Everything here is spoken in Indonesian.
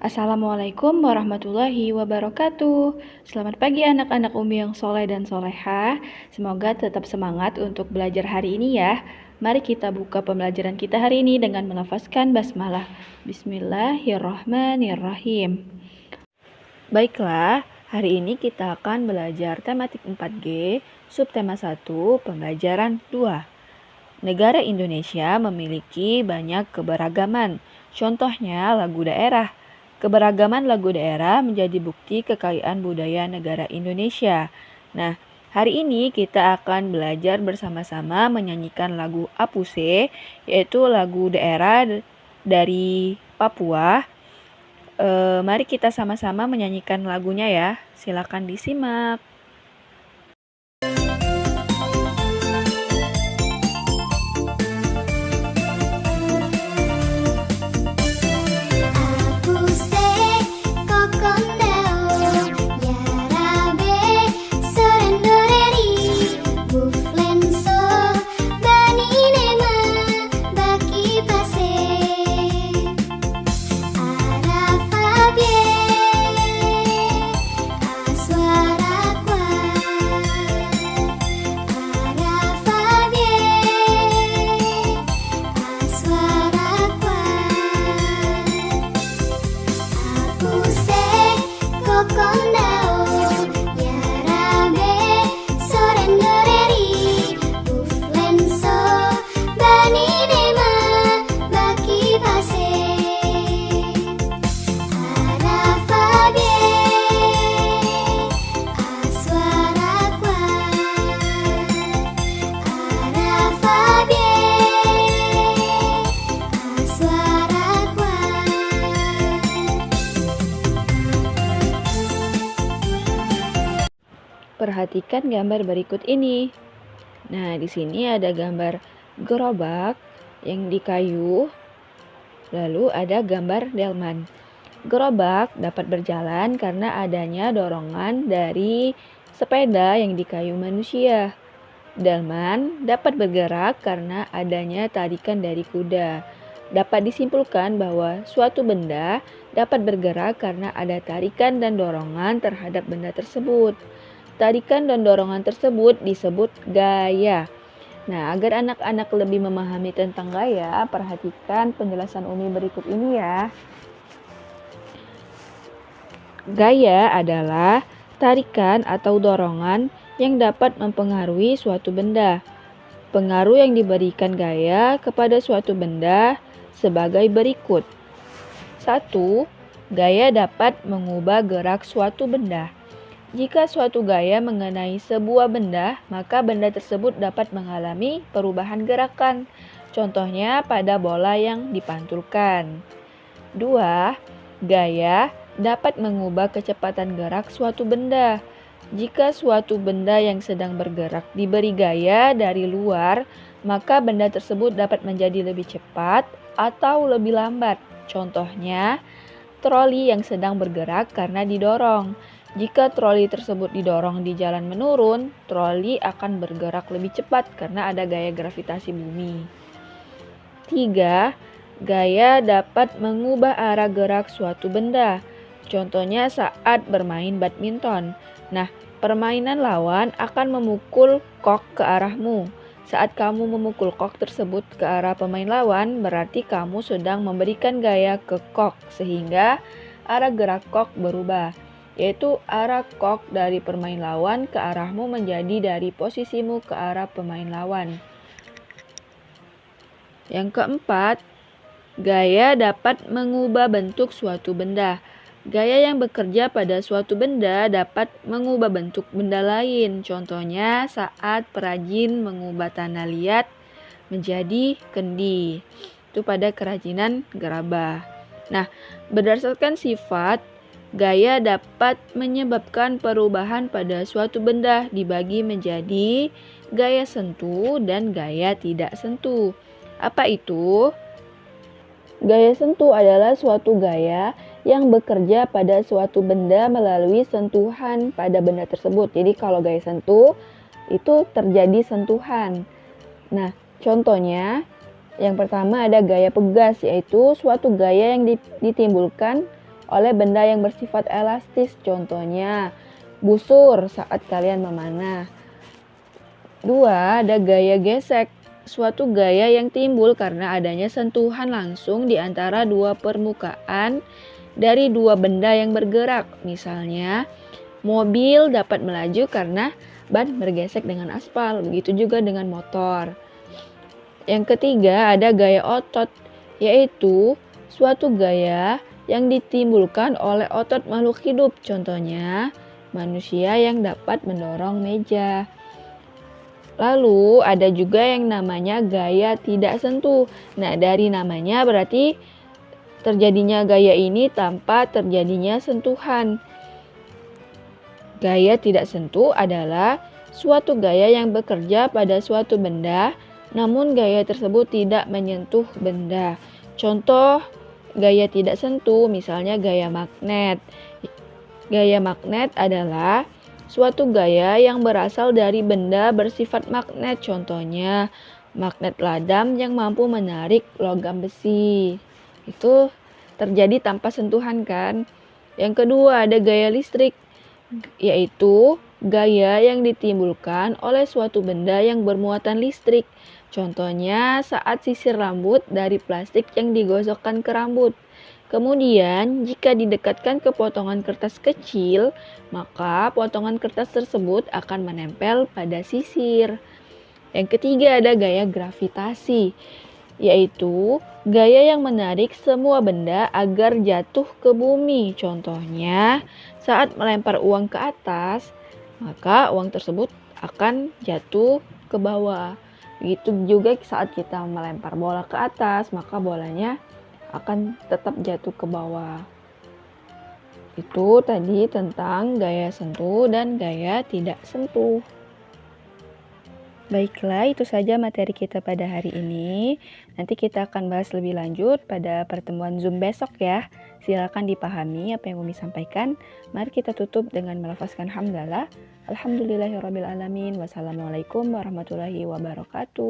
Assalamualaikum warahmatullahi wabarakatuh. Selamat pagi anak-anak Umi yang soleh dan solehah. Semoga tetap semangat untuk belajar hari ini ya. Mari kita buka pembelajaran kita hari ini dengan melafazkan basmalah. Bismillahirrahmanirrahim. Baiklah, hari ini kita akan belajar tematik 4G, subtema 1, pembelajaran 2. Negara Indonesia memiliki banyak keberagaman. Contohnya lagu daerah. Keberagaman lagu daerah menjadi bukti kekayaan budaya negara Indonesia. Nah, hari ini kita akan belajar bersama-sama menyanyikan lagu Apuse, yaitu lagu daerah dari Papua. Mari kita sama-sama menyanyikan lagunya ya. Silakan disimak. Perhatikan gambar berikut ini. Nah, di sini ada gambar gerobak yang di kayu, lalu ada gambar delman. Gerobak dapat berjalan karena adanya dorongan dari sepeda yang di kayu manusia. Delman dapat bergerak karena adanya tarikan dari kuda. Dapat disimpulkan bahwa suatu benda dapat bergerak karena ada tarikan dan dorongan terhadap benda tersebut. Tarikan dan dorongan tersebut disebut gaya. Nah, agar anak-anak lebih memahami tentang gaya, perhatikan penjelasan Umi berikut ini ya. Gaya adalah tarikan atau dorongan yang dapat mempengaruhi suatu benda. Pengaruh yang diberikan gaya kepada suatu benda sebagai berikut. 1. Gaya dapat mengubah gerak suatu benda. Jika suatu gaya mengenai sebuah benda, maka benda tersebut dapat mengalami perubahan gerakan. Contohnya pada bola yang dipantulkan. 2. Gaya dapat mengubah kecepatan gerak suatu benda. Jika suatu benda yang sedang bergerak diberi gaya dari luar, maka benda tersebut dapat menjadi lebih cepat atau lebih lambat. Contohnya, troli yang sedang bergerak karena didorong. Jika troli tersebut didorong di jalan menurun, troli akan bergerak lebih cepat karena ada gaya gravitasi bumi. 3. Gaya dapat mengubah arah gerak suatu benda. Contohnya saat bermain badminton. Nah, permainan lawan akan memukul kok ke arahmu. Saat kamu memukul kok tersebut ke arah pemain lawan, berarti kamu sedang memberikan gaya ke kok sehingga arah gerak kok berubah, yaitu arah kok dari pemain lawan ke arahmu menjadi dari posisimu ke arah pemain lawan. Yang keempat, gaya dapat mengubah bentuk suatu benda. Gaya yang bekerja pada suatu benda dapat mengubah bentuk benda lain. Contohnya saat perajin mengubah tanah liat menjadi kendi. Itu pada kerajinan gerabah. Nah, berdasarkan sifat, gaya dapat menyebabkan perubahan pada suatu benda dibagi menjadi gaya sentuh dan gaya tidak sentuh. Apa itu? Gaya sentuh adalah suatu gaya yang bekerja pada suatu benda melalui sentuhan pada benda tersebut. Jadi kalau gaya sentuh itu terjadi sentuhan. Nah, contohnya yang pertama ada gaya pegas, yaitu suatu gaya yang ditimbulkan oleh benda yang bersifat elastis. Contohnya, busur saat kalian memanah. 2. Ada gaya gesek. Suatu gaya yang timbul karena adanya sentuhan langsung di antara dua permukaan dari dua benda yang bergerak. Misalnya, mobil dapat melaju karena ban bergesek dengan aspal. Begitu juga dengan motor. Yang ketiga, ada gaya otot, yaitu suatu gaya yang ditimbulkan oleh otot makhluk hidup. Contohnya, manusia yang dapat mendorong meja. Lalu ada juga yang namanya gaya tidak sentuh. Nah, dari namanya berarti terjadinya gaya ini tanpa terjadinya sentuhan. Gaya tidak sentuh adalah suatu gaya yang bekerja pada suatu benda, namun gaya tersebut tidak menyentuh benda. Contoh gaya tidak sentuh, misalnya gaya magnet. Gaya magnet adalah suatu gaya yang berasal dari benda bersifat magnet. Contohnya, magnet ladam yang mampu menarik logam besi. Itu terjadi tanpa sentuhan kan? Yang kedua, ada gaya listrik, yaitu gaya yang ditimbulkan oleh suatu benda yang bermuatan listrik. Contohnya, saat sisir rambut dari plastik yang digosokkan ke rambut. Kemudian, jika didekatkan ke potongan kertas kecil, maka potongan kertas tersebut akan menempel pada sisir. Yang ketiga ada gaya gravitasi, yaitu gaya yang menarik semua benda agar jatuh ke bumi. Contohnya, saat melempar uang ke atas, maka uang tersebut akan jatuh ke bawah. Begitu juga saat kita melempar bola ke atas, maka bolanya akan tetap jatuh ke bawah. Itu tadi tentang gaya sentuh dan gaya tidak sentuh. Baiklah, itu saja materi kita pada hari ini. Nanti kita akan bahas lebih lanjut pada pertemuan Zoom besok ya. Silakan dipahami apa yang Umi sampaikan. Mari kita tutup dengan melafazkan hamdalah. Alhamdulillahirrabbilalamin. Wassalamualaikum warahmatullahi wabarakatuh.